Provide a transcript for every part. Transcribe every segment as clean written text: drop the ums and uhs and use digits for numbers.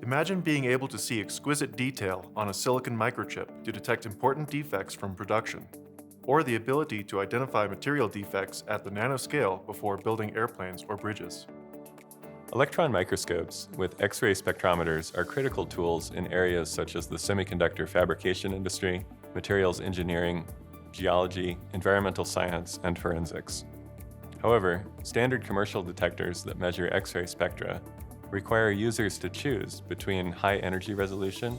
Imagine being able to see exquisite detail on a silicon microchip to detect important defects from production, or the ability to identify material defects at the nanoscale before building airplanes or bridges. Electron microscopes with X-ray spectrometers are critical tools in areas such as the semiconductor fabrication industry, materials engineering, geology, environmental science, and forensics. However, standard commercial detectors that measure X-ray spectra require users to choose between high energy resolution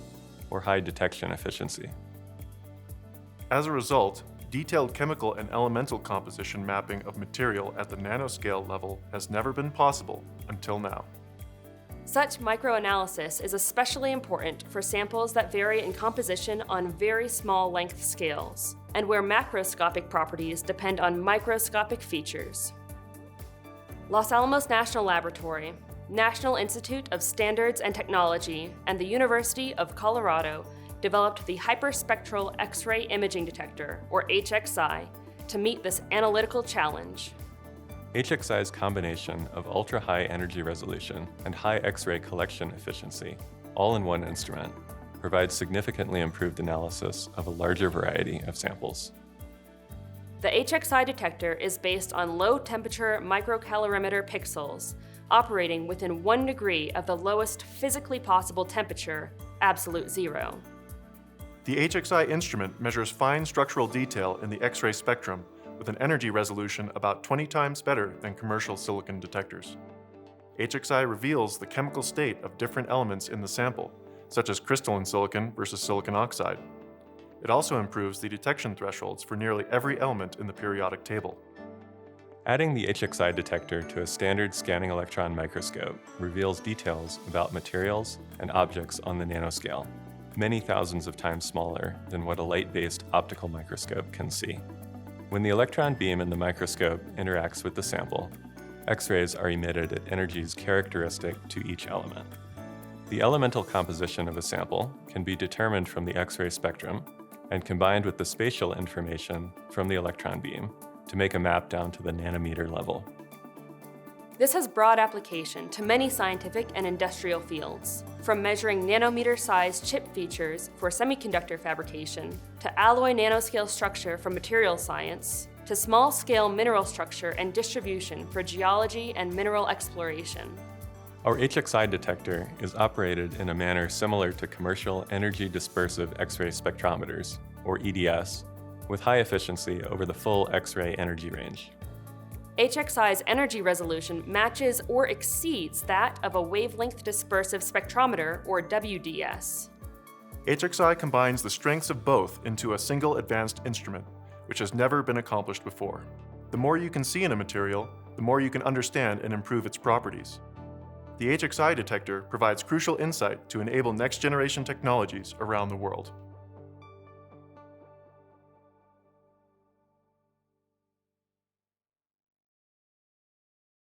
or high detection efficiency. As a result, detailed chemical and elemental composition mapping of material at the nanoscale level has never been possible until now. Such microanalysis is especially important for samples that vary in composition on very small length scales, and where macroscopic properties depend on microscopic features. Los Alamos National Laboratory, National Institute of Standards and Technology, and the University of Colorado developed the Hyperspectral X-ray Imaging Detector, or HXI, to meet this analytical challenge. HXI's combination of ultra-high energy resolution and high X-ray collection efficiency, all in one instrument, provides significantly improved analysis of a larger variety of samples. The HXI detector is based on low-temperature microcalorimeter pixels, operating within 1 degree of the lowest physically possible temperature, absolute zero. The HXI instrument measures fine structural detail in the X-ray spectrum with an energy resolution about 20 times better than commercial silicon detectors. HXI reveals the chemical state of different elements in the sample, such as crystalline silicon versus silicon oxide. It also improves the detection thresholds for nearly every element in the periodic table. Adding the HXI detector to a standard scanning electron microscope reveals details about materials and objects on the nanoscale, many thousands of times smaller than what a light-based optical microscope can see. When the electron beam in the microscope interacts with the sample, X-rays are emitted at energies characteristic to each element. The elemental composition of a sample can be determined from the X-ray spectrum and combined with the spatial information from the electron beam to make a map down to the nanometer level. This has broad application to many scientific and industrial fields, from measuring nanometer-sized chip features for semiconductor fabrication, to alloy nanoscale structure for material science, to small-scale mineral structure and distribution for geology and mineral exploration. Our HXI detector is operated in a manner similar to commercial energy dispersive X-ray spectrometers, or EDS, with high efficiency over the full X-ray energy range. HXI's energy resolution matches or exceeds that of a wavelength dispersive spectrometer, or WDS. HXI combines the strengths of both into a single advanced instrument, which has never been accomplished before. The more you can see in a material, the more you can understand and improve its properties. The HXI detector provides crucial insight to enable next-generation technologies around the world.